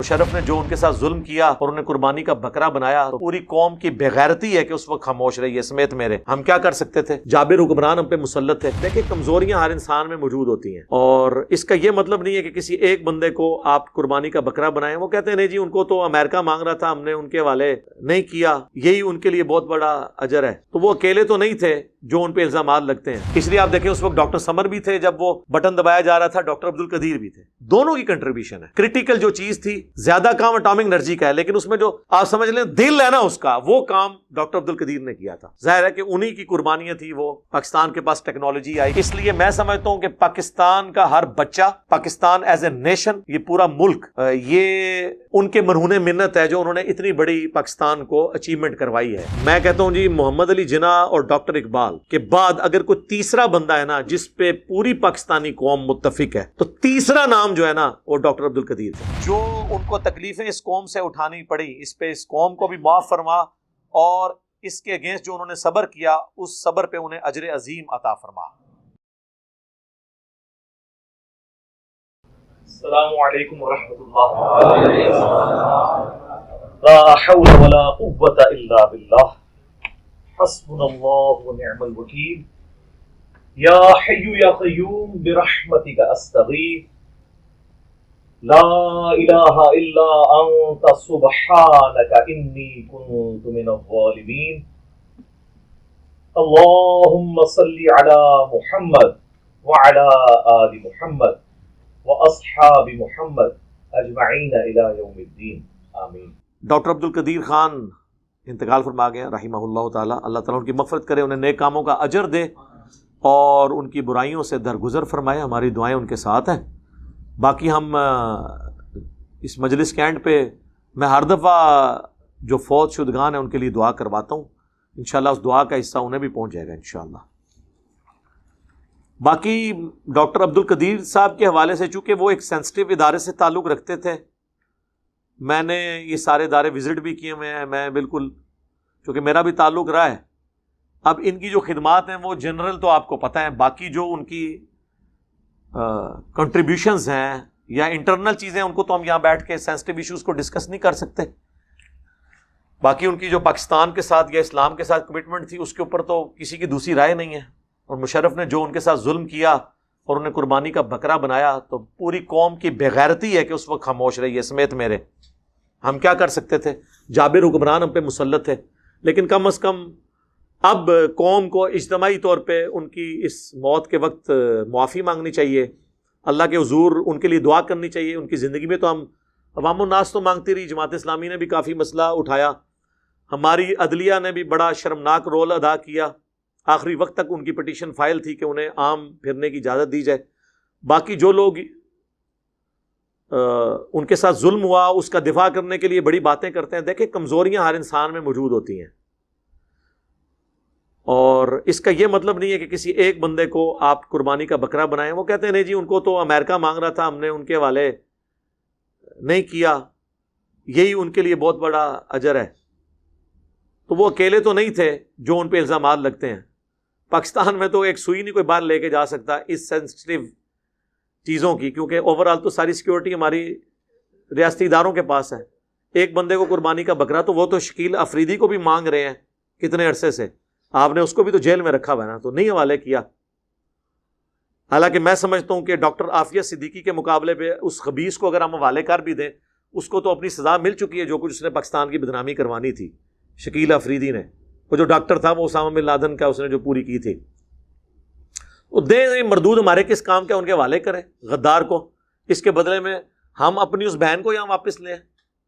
مشرف نے جو ان کے ساتھ ظلم کیا اور انہیں قربانی کا بکرا بنایا تو پوری قوم کی بے غیرتی ہے کہ اس وقت خاموش رہی ہے سمیت میرے. ہم کیا کر سکتے تھے؟ جابر حکمران ہم پہ مسلط تھے. دیکھیں کمزوریاں ہر انسان میں موجود ہوتی ہیں اور اس کا یہ مطلب نہیں ہے کہ کسی ایک بندے کو آپ قربانی کا بکرا بنائیں. وہ کہتے ہیں نہیں جی ان کو تو امریکہ مانگ رہا تھا ہم نے ان کے حوالے نہیں کیا, یہی ان کے لیے بہت بڑا اجر ہے. تو وہ اکیلے تو نہیں تھے جو ان پہ الزامات لگتے ہیں. اس لیے آپ دیکھیں اس وقت ڈاکٹر سمر بھی تھے جب وہ بٹن دبایا جا رہا تھا, ڈاکٹر عبد القدیر بھی تھے. دونوں کی کنٹریبیوشن ہے. کرٹیکل جو چیز تھی زیادہ کام اٹامک انرجی کا ہے لیکن اس میں جو آپ سمجھ لیں دل ہے نا اس کا, وہ کام ڈاکٹر عبد القدیر نے کیا تھا. ظاہر ہے کہ انہی کی قربانیاں تھی. وہ پاکستان کے پاس ٹیکنالوجی آئی. اس لیے میں سمجھتا ہوں کہ پاکستان کا ہر بچہ, پاکستان ایز اے نیشن, یہ پورا ملک, یہ ان کے مرہون منت ہے جو انہوں نے اتنی بڑی پاکستان کو اچیومنٹ کروائی ہے. میں کہتا ہوں جی محمد علی جناح اور ڈاکٹر اقبال کے بعد اگر کوئی تیسرا بندہ ہے نا جس پہ پوری پاکستانی قوم متفق ہے تو تیسرا نام جو ہے نا وہ ڈاکٹر عبد القدیر ہے. جو ان کو تکلیفیں اس قوم سے اٹھانی پڑی, اس پہ اس قوم کو بھی معاف فرما اور اس کے اگینسٹ جو انہوں نے صبر کیا اس صبر پہ انہیں اجر عظیم عطا فرما. السلام علیکم ورحمۃ اللہ. لا حول ولا قوة الا باللہ. حسبنا اللہ ونعم الوکیل. یا حی یا قیوم برحمتک استغیث. لا الہ الا انت سبحانک انی کنت من الظالمین. اللہم صلی علی محمد وعلی آل محمد واصحاب محمد اجمعین الی یوم الدین. آمین. ڈاکٹر عبد القدیر خان انتقال فرما گئے رحمہ اللہ تعالی. اللہ تعالیٰ ان کی مغفرت کرے, انہیں نیک کاموں کا اجر دے اور ان کی برائیوں سے درگزر فرمائے. ہماری دعائیں ان کے ساتھ ہیں. باقی ہم اس مجلس کے اینڈ پہ میں ہر دفعہ جو فوت شدگان ہیں ان کے لیے دعا کرواتا ہوں. انشاءاللہ اس دعا کا حصہ انہیں بھی پہنچ جائے گا انشاءاللہ. باقی ڈاکٹر عبد القدیر صاحب کے حوالے سے چونکہ وہ ایک سینسٹیو ادارے سے تعلق رکھتے تھے, میں نے یہ سارے ادارے وزٹ بھی کیے ہوئے ہیں. میں بالکل چونکہ میرا بھی تعلق رہا ہے. اب ان کی جو خدمات ہیں وہ جنرل تو آپ کو پتہ ہیں, باقی جو ان کی کنٹریبیوشنز ہیں یا انٹرنل چیزیں ان کو تو ہم یہاں بیٹھ کے سینسٹیو ایشوز کو ڈسکس نہیں کر سکتے. باقی ان کی جو پاکستان کے ساتھ یا اسلام کے ساتھ کمٹمنٹ تھی اس کے اوپر تو کسی کی دوسری رائے نہیں ہے. اور مشرف نے جو ان کے ساتھ ظلم کیا اور انہیں قربانی کا بکرا بنایا تو پوری قوم کی بے غیرتی ہے کہ اس وقت خاموش رہی ہے سمیت میرے. ہم کیا کر سکتے تھے؟ جابر حکمران ہم پہ مسلط تھے لیکن کم از کم اب قوم کو اجتماعی طور پہ ان کی اس موت کے وقت معافی مانگنی چاہیے, اللہ کے حضور ان کے لیے دعا کرنی چاہیے. ان کی زندگی میں تو ہم عوام الناس تو مانگتی رہی, جماعت اسلامی نے بھی کافی مسئلہ اٹھایا, ہماری عدلیہ نے بھی بڑا شرمناک رول ادا کیا. آخری وقت تک ان کی پٹیشن فائل تھی کہ انہیں عام پھرنے کی اجازت دی جائے. باقی جو لوگ ان کے ساتھ ظلم ہوا اس کا دفاع کرنے کے لیے بڑی باتیں کرتے ہیں. دیکھیں کمزوریاں ہر انسان میں موجود ہوتی ہیں اور اس کا یہ مطلب نہیں ہے کہ کسی ایک بندے کو آپ قربانی کا بکرا بنائیں. وہ کہتے ہیں نہیں جی ان کو تو امریکہ مانگ رہا تھا ہم نے ان کے حوالے نہیں کیا, یہی ان کے لیے بہت بڑا اجر ہے. تو وہ اکیلے تو نہیں تھے جو ان پہ الزامات لگتے ہیں. پاکستان میں تو ایک سوئی نہیں کوئی باہر لے کے جا سکتا اس سینسٹیو چیزوں کی, کیونکہ اوور آل تو ساری سیکیورٹی ہماری ریاستی اداروں کے پاس ہے. ایک بندے کو قربانی کا بکرا تو وہ تو شکیل افریدی کو بھی مانگ رہے ہیں کتنے عرصے سے, آپ نے اس کو بھی تو جیل میں رکھا ہوا ہے نا, تو نہیں حوالے کیا. حالانکہ میں سمجھتا ہوں کہ ڈاکٹر عافیہ صدیقی کے مقابلے پہ اس خبیث کو اگر ہم حوالے کر بھی دیں اس کو تو اپنی سزا مل چکی ہے جو کچھ اس نے پاکستان کی بدنامی کروانی تھی. شکیل افریدی نے, وہ جو ڈاکٹر تھا وہ اسامہ بن لادن کا اس نے جو پوری کی تھی, وہ دیں مردود ہمارے کس کام کے ان کے حوالے کریں غدار کو. اس کے بدلے میں ہم اپنی اس بہن کو یہاں واپس لیں,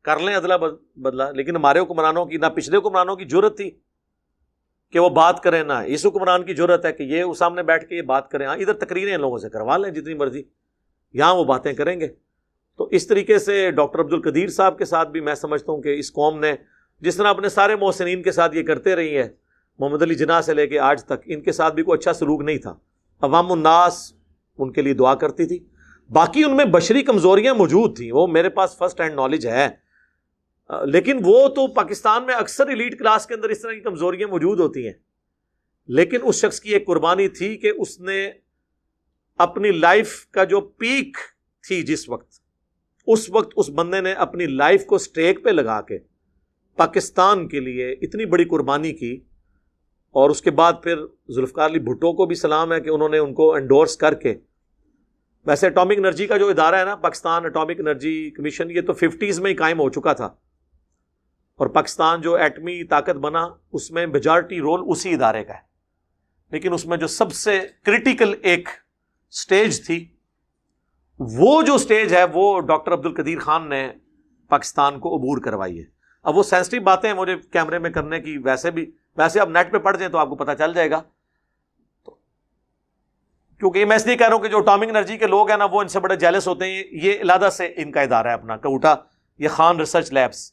کر لیں ادلا بدلا. لیکن ہمارے حکمرانوں کی نہ پچھلے حکمرانوں کی جرت تھی کہ وہ بات کریں, نہ اس حکمران کی جرت ہے کہ یہ سامنے بیٹھ کے یہ بات کریں. ہاں ادھر تقریریں ان لوگوں سے کروا لیں جتنی مرضی, یہاں وہ باتیں کریں گے. تو اس طریقے سے ڈاکٹر عبد القدیر صاحب کے ساتھ بھی میں سمجھتا ہوں کہ اس قوم نے جس طرح اپنے سارے محسنین کے ساتھ یہ کرتے رہی ہے, محمد علی جناح سے لے کے آج تک ان کے ساتھ بھی کوئی اچھا سلوک نہیں تھا. عوام الناس ان کے لیے دعا کرتی تھی. باقی ان میں بشری کمزوریاں موجود تھیں, وہ میرے پاس فرسٹ ہینڈ نالج ہے, لیکن وہ تو پاکستان میں اکثر ایلیٹ کلاس کے اندر اس طرح کی کمزوریاں موجود ہوتی ہیں. لیکن اس شخص کی ایک قربانی تھی کہ اس نے اپنی لائف کا جو پیک تھی جس وقت اس وقت اس بندے نے اپنی لائف کو سٹیک پہ لگا کے پاکستان کے لیے اتنی بڑی قربانی کی. اور اس کے بعد پھر ذوالفقار علی بھٹو کو بھی سلام ہے کہ انہوں نے ان کو انڈورس کر کے. ویسے اٹامک انرجی کا جو ادارہ ہے نا، پاکستان اٹامک انرجی کمیشن، یہ تو 50s میں ہی قائم ہو چکا تھا، اور پاکستان جو ایٹمی طاقت بنا اس میں میجارٹی رول اسی ادارے کا ہے. لیکن اس میں جو سب سے کرٹیکل ایک سٹیج تھی، وہ جو سٹیج ہے وہ ڈاکٹر عبد القدیر خان نے پاکستان کو عبور کروائی ہے. اب وہ سینسٹیو باتیں ہیں مجھے کیمرے میں کرنے کی، ویسے آپ نیٹ پہ پڑھ جائیں تو آپ کو پتہ چل جائے گا. کیونکہ یہ میں اس لیے کہہ رہا ہوں کہ جو اٹامک انرجی کے لوگ ہیں نا، وہ ان سے بڑے جیلس ہوتے ہیں. یہ علیحدہ سے ان کا ادارہ ہے اپنا کوٹا، یہ خان ریسرچ لیبس،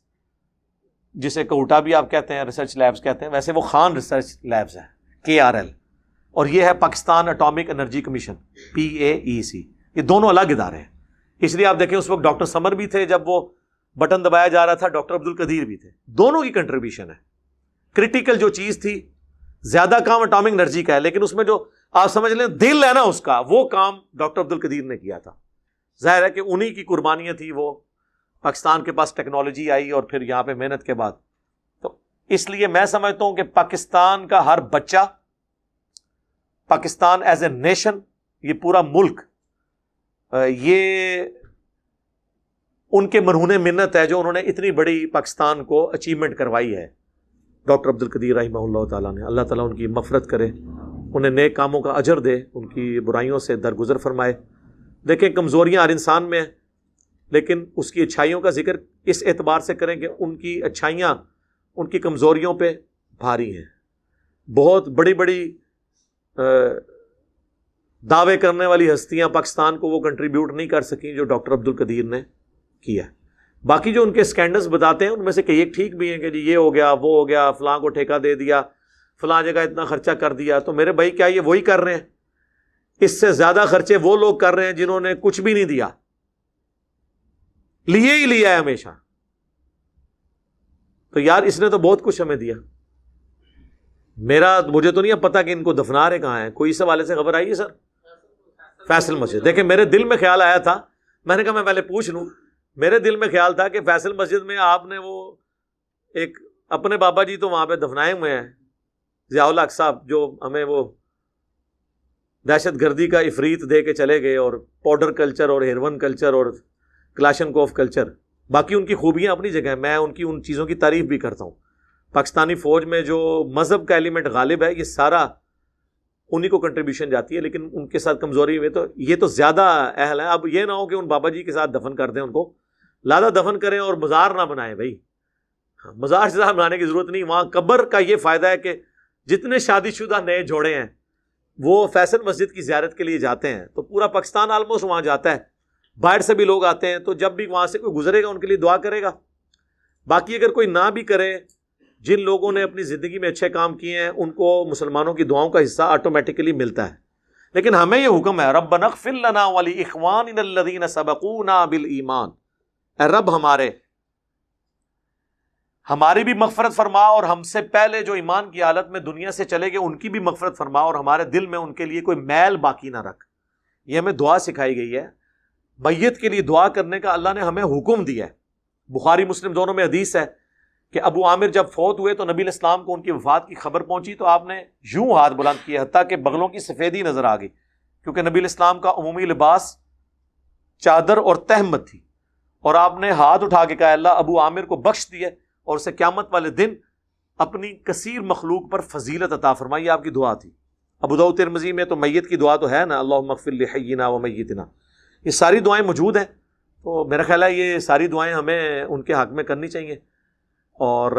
جسے کوٹا بھی آپ کہتے ہیں، ریسرچ لیبس کہتے ہیں، ویسے وہ خان ریسرچ لیبس ہے، KRL. اور یہ ہے Pakistan atomic energy commission, PAEC. یہ دونوں الگ ادارے ہیں. اس لیے آپ دیکھیں اس وقت ڈاکٹر سمر بھی تھے جب وہ بٹن دبایا جا رہا تھا، ڈاکٹر عبد القدیر بھی تھے. دونوں کی کنٹریبیوشن ہے. کرٹیکل جو چیز تھی، زیادہ کام اٹامک انرجی کا ہے، لیکن اس میں جو آپ سمجھ لیں دل ہے نا اس کا، وہ کام ڈاکٹر عبد القدیر نے کیا تھا. ظاہر ہے کہ انہی کی قربانیاں تھی. وہ پاکستان کے پاس ٹیکنالوجی آئی اور پھر یہاں پہ محنت کے بعد. تو اس لیے میں سمجھتا ہوں کہ پاکستان کا ہر بچہ، پاکستان ایز اے نیشن، یہ پورا ملک، یہ ان کے مرہون منت ہے جو انہوں نے اتنی بڑی پاکستان کو اچیومنٹ کروائی ہے. ڈاکٹر عبد القدیر رحمہ اللہ تعالیٰ نے، اللہ تعالیٰ ان کی مغفرت کرے، انہیں نیک کاموں کا اجر دے، ان کی برائیوں سے درگزر فرمائے. دیکھیں کمزوریاں ہر انسان میں ہیں، لیکن اس کی اچھائیوں کا ذکر اس اعتبار سے کریں کہ ان کی اچھائیاں ان کی کمزوریوں پہ بھاری ہیں. بہت بڑی بڑی دعوے کرنے والی ہستیاں پاکستان کو وہ کنٹریبیوٹ نہیں کر سکیں جو ڈاکٹر عبد القدیر نے کیا. باقی جو ان کے سکینڈلز بتاتے ہیں ان میں سے کئی ایک ٹھیک بھی ہیں کہ جی یہ ہو گیا، وہ ہو گیا، فلاں کو ٹھیکہ دے دیا، فلاں جگہ اتنا خرچہ کر دیا. تو میرے بھائی کیا یہ وہی کر رہے ہیں؟ اس سے زیادہ خرچے وہ لوگ کر رہے ہیں جنہوں نے کچھ بھی نہیں دیا، لیے ہی لیا ہے ہمیشہ. تو یار اس نے تو بہت کچھ ہمیں دیا. مجھے تو نہیں اب پتا کہ ان کو دفنا رہے کہاں ہیں. کوئی اس حوالے سے خبر آئی ہے سر؟ فیصل مسجد. دیکھیں میرے دل میں خیال آیا تھا، میں نے کہا میں پہلے پوچھ لوں. میرے دل میں خیال تھا کہ فیصل مسجد میں آپ نے وہ ایک اپنے بابا جی تو وہاں پہ دفنائے ہوئے ہیں، ضیاء الحق صاحب، جو ہمیں وہ دہشت گردی کا افریت دے کے چلے گئے، اور پاؤڈر کلچر اور ہیروئن کلچر اور کلاشنکوف کلچر. باقی ان کی خوبیاں اپنی جگہ ہیں، میں ان چیزوں کی تعریف بھی کرتا ہوں. پاکستانی فوج میں جو مذہب کا ایلیمنٹ غالب ہے، یہ سارا انہی کو کنٹریبیوشن جاتی ہے، لیکن ان کے ساتھ کمزوری ہوئی تو یہ تو زیادہ اہل ہے. اب یہ نہ ہو کہ ان بابا جی کے ساتھ دفن کر دیں، ان کو لادہ دفن کریں اور مزار نہ بنائیں. بھائی مزار سے بنانے کی ضرورت نہیں. وہاں قبر کا یہ فائدہ ہے کہ جتنے شادی شدہ نئے جوڑے ہیں وہ فیصل مسجد کی زیارت کے لیے جاتے ہیں، تو پورا پاکستان آلموسٹ وہاں جاتا ہے. باہر سے بھی لوگ آتے ہیں، تو جب بھی وہاں سے کوئی گزرے گا ان کے لیے دعا کرے گا. باقی اگر کوئی نہ بھی کرے، جن لوگوں نے اپنی زندگی میں اچھے کام کیے ہیں ان کو مسلمانوں کی دعاؤں کا حصہ آٹومیٹکلی ملتا ہے. لیکن ہمیں یہ حکم ہے ربنا اغفر لنا ولاخواننا الذین سبقونا بالایمان، اے رب ہماری بھی مغفرت فرما، اور ہم سے پہلے جو ایمان کی حالت میں دنیا سے چلے گئے ان کی بھی مغفرت فرما، اور ہمارے دل میں ان کے لیے کوئی میل باقی نہ رکھ. یہ ہمیں دعا سکھائی گئی ہے. میت کے لیے دعا کرنے کا اللہ نے ہمیں حکم دیا ہے. بخاری مسلم دونوں میں حدیث ہے کہ ابو عامر جب فوت ہوئے تو نبی علیہ السلام کو ان کی وفات کی خبر پہنچی تو آپ نے یوں ہاتھ بلند کیے حتیٰ کہ بغلوں کی سفیدی نظر آ گئی، کیونکہ نبی علیہ السلام کا عمومی لباس چادر اور تہمت تھی. اور آپ نے ہاتھ اٹھا کے کہا اللہ ابو عامر کو بخش دیے اور اسے قیامت والے دن اپنی کثیر مخلوق پر فضیلت عطا فرمائی. آپ کی دعا تھی. ابو داؤد ترمذی میں تو میت کی دعا تو ہے نا، اللہم اغفر لحینا و میتنا. یہ ساری دعائیں موجود ہیں. تو میرا خیال ہے یہ ساری دعائیں ہمیں ان کے حق میں کرنی چاہیے، اور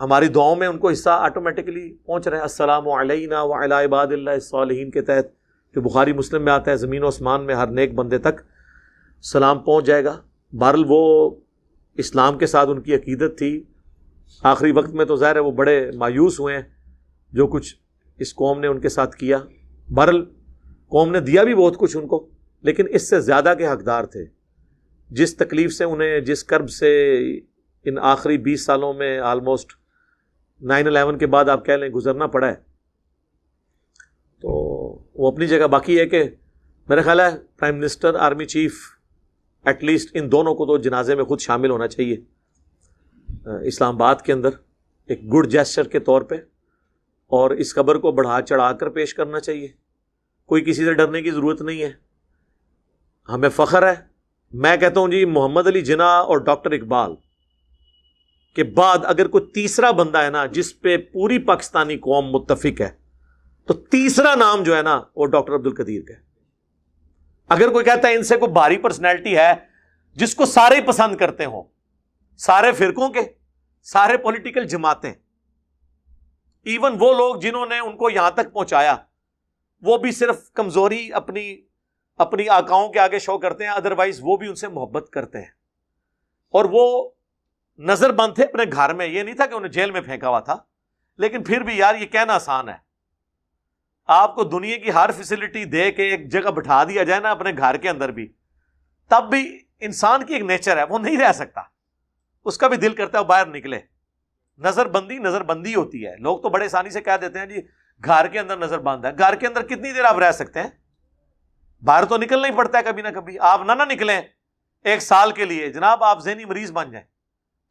ہماری دعاؤں میں ان کو حصہ آٹومیٹکلی پہنچ رہا ہے. السلام علینا وعلی عباد اللہ الصالحین کے تحت جو بخاری مسلم میں آتا ہے، زمین و آسمان میں ہر نیک بندے تک سلام پہنچ جائے گا. بہرحال وہ اسلام کے ساتھ ان کی عقیدت تھی. آخری وقت میں تو ظاہر ہے وہ بڑے مایوس ہوئے ہیں جو کچھ اس قوم نے ان کے ساتھ کیا. بہرحال قوم نے دیا بھی بہت کچھ ان کو، لیکن اس سے زیادہ کے حقدار تھے. جس تکلیف سے انہیں، جس کرب سے ان آخری 20 سالوں میں آلموسٹ 9/11 کے بعد آپ کہہ لیں گزرنا پڑا ہے، تو وہ اپنی جگہ. باقی ہے کہ میرا خیال ہے prime minister, army chief at least ان دونوں کو تو جنازے میں خود شامل ہونا چاہیے اسلام آباد کے اندر ایک گڈ جیسچر کے طور پہ، اور اس قبر کو بڑھا چڑھا کر پیش کرنا چاہیے. کوئی کسی سے ڈرنے کی ضرورت نہیں ہے. ہمیں فخر ہے. میں کہتا ہوں جی محمد علی جناح اور ڈاکٹر اقبال کے بعد اگر کوئی تیسرا بندہ ہے نا جس پہ پوری پاکستانی قوم متفق ہے، تو تیسرا نام جو ہے نا وہ ڈاکٹر عبد القدیر کا ہے. اگر کوئی کہتا ہے ان سے کوئی بھاری پرسنالٹی ہے جس کو سارے پسند کرتے ہوں، سارے فرقوں کے، سارے پولیٹیکل جماعتیں، ایون وہ لوگ جنہوں نے ان کو یہاں تک پہنچایا، وہ بھی صرف کمزوری اپنی آقاؤں کے آگے شو کرتے ہیں، ادروائز وہ بھی ان سے محبت کرتے ہیں. اور وہ نظر بند تھے اپنے گھر میں، یہ نہیں تھا کہ انہیں جیل میں پھینکا ہوا تھا، لیکن پھر بھی یار یہ کہنا آسان ہے. آپ کو دنیا کی ہر فیسلٹی دے کے ایک جگہ بٹھا دیا جائے نا اپنے گھر کے اندر بھی، تب بھی انسان کی ایک نیچر ہے، وہ نہیں رہ سکتا، اس کا بھی دل کرتا ہے وہ باہر نکلے. نظر بندی ہوتی ہے. لوگ تو بڑے آسانی سے کہہ دیتے ہیں جی گھر کے اندر نظر بند ہے. گھر کے اندر کتنی دیر آپ رہ سکتے ہیں؟ باہر تو نکلنا ہی پڑتا ہے کبھی نہ کبھی. آپ نہ نکلیں ایک سال کے لیے، جناب آپ ذہنی مریض بن جائیں.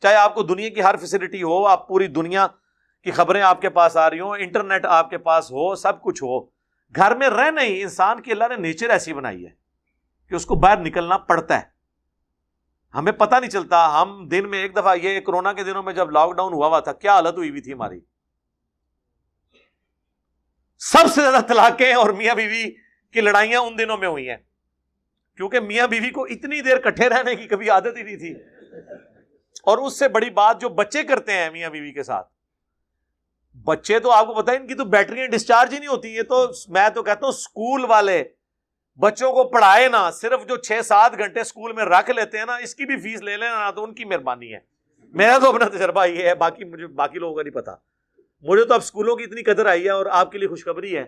چاہے آپ کو دنیا کی ہر فیسلٹی ہو، آپ پوری دنیا کی خبریں آپ کے پاس آ رہی ہوں، انٹرنیٹ آپ کے پاس ہو، سب کچھ ہو، گھر میں رہ نہیں. انسان کی اللہ نے نیچر ایسی بنائی ہے کہ اس کو باہر نکلنا پڑتا ہے. ہمیں پتہ نہیں چلتا. ہم دن میں ایک دفعہ، یہ کورونا کے دنوں میں جب لاک ڈاؤن ہوا تھا، کیا حالت ہوئی تھی ہماری. سب سے زیادہ طلاقیں اور میاں بیوی کی لڑائیاں ان دنوں میں ہوئی ہیں، کیونکہ میاں بیوی کو اتنی دیر کٹھے رہنے کی کبھی عادت ہی نہیں تھی. اور اس سے بڑی بات جو بچے کرتے ہیں میاں بیوی کے ساتھ، بچے تو آپ کو پتا ہے ان کی تو بیٹریاں ڈسچارج ہی نہیں ہوتی. یہ تو میں تو کہتا ہوں اسکول والے بچوں کو پڑھائے نا، صرف جو 6-7 گھنٹے اسکول میں رکھ لیتے ہیں نا، اس کی بھی فیس لے لینا تو ان کی مہربانی ہے. میرا تو اپنا تجربہ یہ ہے، باقی لوگوں کا نہیں پتا. مجھے تو اب اسکولوں کی اتنی قدر آئی ہے. اور آپ کے لیے خوشخبری ہے،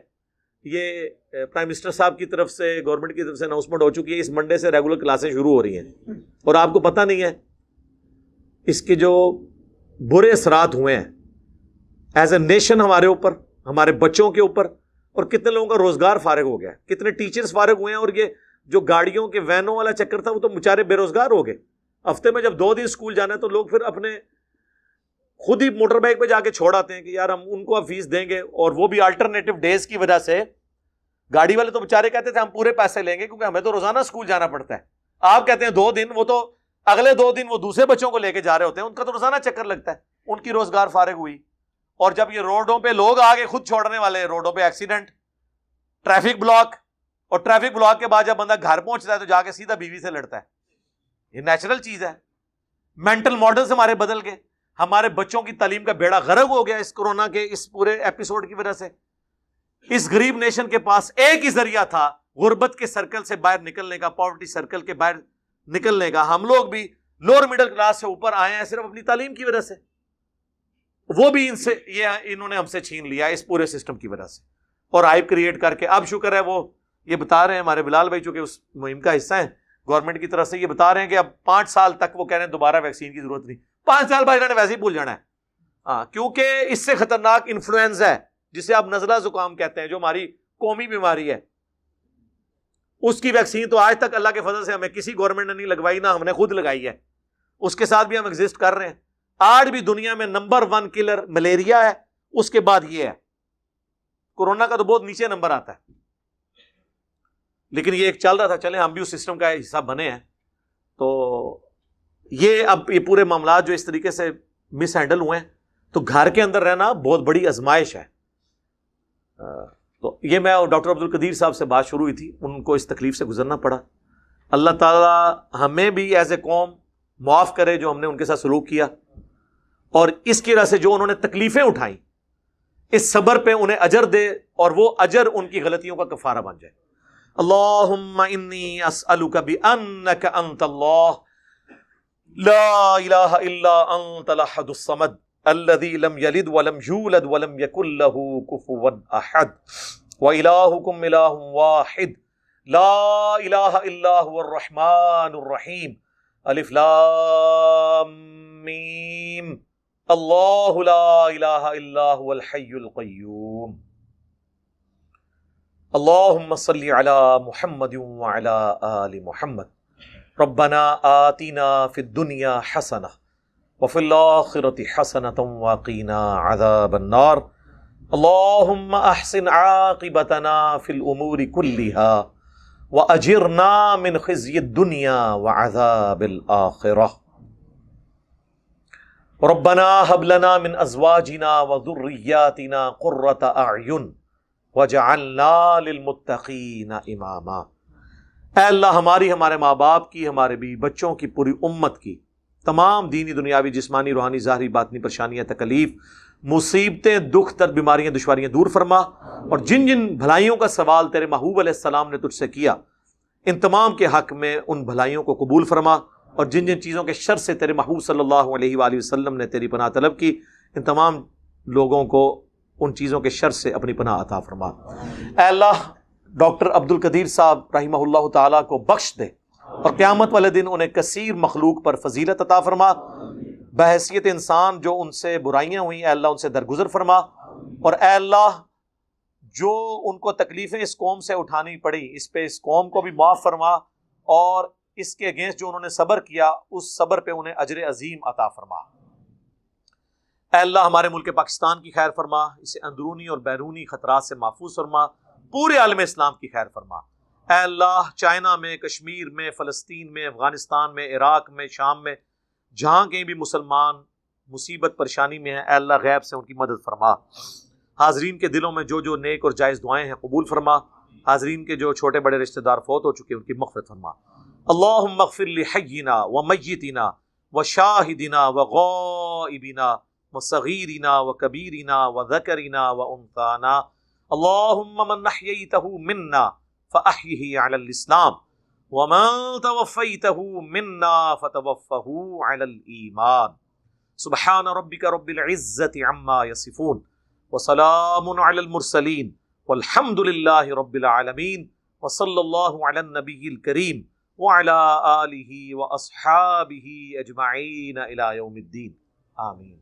یہ پرائم منسٹر صاحب کی طرف سے، گورنمنٹ کی طرف سے اناؤنسمنٹ ہو چکی ہے، اس منڈے سے ریگولر کلاسیں شروع ہو رہی ہیں. اور آپ کو پتہ نہیں ہے اس کے جو برے اثرات ہوئے ہیں ایز اے نیشن ہمارے اوپر، ہمارے بچوں کے اوپر، اور کتنے لوگوں کا روزگار فارغ ہو گیا، کتنے ٹیچرز فارغ ہوئے ہیں. اور یہ جو گاڑیوں کے وینوں والا چکر تھا وہ تو بیچارے بے روزگار ہو گئے. ہفتے میں جب 2 دن اسکول جانا ہے تو لوگ پھر اپنے خود ہی موٹر بائک پہ جا کے چھوڑ آتے ہیں کہ یار ہم ان کو اب فیس دیں گے. اور وہ بھی الٹرنیٹو ڈیز کی وجہ سے گاڑی والے تو بیچارے کہتے تھے ہم پورے پیسے لیں گے کیونکہ ہمیں تو روزانہ اسکول جانا پڑتا ہے. آپ کہتے ہیں 2 دن، وہ تو اگلے 2 دن وہ دوسرے بچوں کو لے کے جا رہے ہوتے ہیں، ان کا تو روزانہ چکر لگتا ہے. ان کی روزگار فارغ ہوئی. اور جب یہ روڈوں پہ لوگ آگے خود چھوڑنے والے، روڈوں پہ ایکسیڈنٹ، ٹریفک بلاک، اور ٹریفک بلاک کے بعد جب بندہ گھر پہنچتا ہے تو جا کے سیدھا بیوی سے لڑتا ہے. یہ نیچرل چیز ہے. مینٹل ماڈلز ہمارے بدل گئے. ہمارے بچوں کی تعلیم کا بیڑا غرق ہو گیا اس کورونا کے اس پورے ایپیسوڈ کی وجہ سے. اس غریب نیشن کے پاس ایک ہی ذریعہ تھا غربت کے سرکل سے باہر نکلنے کا، پاورٹی سرکل کے باہر نکلنے کا. ہم لوگ بھی لوور مڈل کلاس سے اوپر آئے ہیں صرف اپنی تعلیم کی وجہ سے. وہ بھی انہوں نے ہم سے چھین لیا اس پورے سسٹم کی وجہ سے، اور ہائپ کریٹ کر کے. اب شکر ہے وہ یہ بتا رہے ہیں ہمارے بلال بھائی، چونکہ اس مہم کا حصہ ہیں گورنمنٹ کی طرف سے، یہ بتا رہے ہیں کہ اب 5 سال تک وہ کہہ رہے ہیں دوبارہ ویکسین کی ضرورت نہیں. 5 سال بعد انہوں نے ویسے ہی بھول جانا ہے. ہاں، کیونکہ اس سے خطرناک انفلوئنزا ہے جسے آپ نزلہ زکام کہتے ہیں، جو ہماری قومی بیماری ہے. اس کی ویکسین تو آج تک اللہ کے فضل سے ہمیں کسی گورنمنٹ نے نہیں لگوائی، نہ ہم نے خود لگائی ہے. اس کے ساتھ بھی ہم ایگزسٹ کر رہے ہیں. آج بھی دنیا میں نمبر 1 کلر ملیریا ہے، اس کے بعد یہ ہے. کورونا کا تو بہت نیچے نمبر آتا ہے، لیکن یہ ایک چل رہا تھا، چلیں ہم بھی اس سسٹم کا حصہ بنے ہیں. تو اب یہ پورے معاملات جو اس طریقے سے مس ہینڈل ہوئے ہیں، تو گھر کے اندر رہنا بہت بڑی آزمائش ہے. تو یہ میں اور ڈاکٹر عبد القدیر صاحب سے بات شروع ہوئی تھی، ان کو اس تکلیف سے گزرنا پڑا. اللہ تعالیٰ ہمیں بھی ایز اے قوم معاف کرے جو ہم نے ان کے ساتھ سلوک کیا، اور اس کی وجہ سے جو انہوں نے تکلیفیں اٹھائیں، اس صبر پہ انہیں اجر دے، اور وہ اجر ان کی غلطیوں کا کفارہ بن جائے. اللہم انی اسألک بانک انت اللہ لا الہ الا انت الاحد الصمد الذی لم یلد ولم یولد ولم یکن له کفوا احد وإلہکم الہ واحد لا الہ الا هو الرحمن الرحیم الف لام میم اللہ لا الہ الا هو الحی القیوم اللہم صلی علی محمد وعلی آل محمد ربنا آتنا فی الدنیا حسنہ وفی الآخرۃ حسنۃ وقنا عذاب النار اللہم احسن عاقبتنا فی الامور کلها وأجرنا من خزي الدنيا وعذاب الآخرة ربنا هب لنا من أزواجنا وذرياتنا قرة أعين وجعلنا للمتقين إماما۔ اے اللہ ہمارے ماں باپ کی، ہمارے بیوی بچوں کی، پوری امت کی تمام دینی دنیاوی جسمانی روحانی ظاہری باطنی پریشانیاں تکلیف مصیبتیں دکھ درد بیماریاں دشواریاں دور فرما، اور جن جن بھلائیوں کا سوال تیرے محبوب علیہ السلام نے تجھ سے کیا ان تمام کے حق میں ان بھلائیوں کو قبول فرما، اور جن جن چیزوں کے شر سے تیرے محبوب صلی اللہ علیہ وآلہ وسلم نے تیری پناہ طلب کی ان تمام لوگوں کو ان چیزوں کے شر سے اپنی پناہ عطا فرما۔ اے اللہ ڈاکٹر عبد القدیر صاحب رحمہ اللہ تعالیٰ کو بخش دے، اور قیامت والے دن انہیں کثیر مخلوق پر فضیلت عطا فرما، بحیثیت انسان جو ان سے برائیاں ہوئیں اے اللہ ان سے درگزر فرما، اور اے اللہ جو ان کو تکلیفیں اس قوم سے اٹھانی پڑی اس پہ اس قوم کو بھی معاف فرما، اور اس کے اگینسٹ جو انہوں نے صبر کیا اس صبر پہ انہیں اجر عظیم عطا فرما۔ اے اللہ ہمارے ملک پاکستان کی خیر فرما، اسے اندرونی اور بیرونی خطرات سے محفوظ فرما، پورے عالم اسلام کی خیر فرما۔ اے اللہ چائنا میں، کشمیر میں، فلسطین میں، افغانستان میں، عراق میں، شام میں، جہاں کہیں بھی مسلمان مصیبت پریشانی میں ہیں اے اللہ غیب سے ان کی مدد فرما۔ حاضرین کے دلوں میں جو نیک اور جائز دعائیں ہیں قبول فرما، حاضرین کے جو چھوٹے بڑے رشتہ دار فوت ہو چکے ان کی مغفرت فرما۔ اللہم اغفر لحینا ومیتنا وشاہدنا وغائبنا وصغیرنا وکبیرنا وذکرنا وانثانا، اللہم من احییتہ منا فاحیہ علی الاسلام ومن توفیتہ منا فتوفہ علی الایمان۔ سبحان ربک رب العزت عما یصفون وسلام علی المرسلین والحمد للہ رب العالمین، وصلی اللہ علی النبی الکریم وعلی آلہ واصحابہ اجمعین الی یوم الدین، آمین۔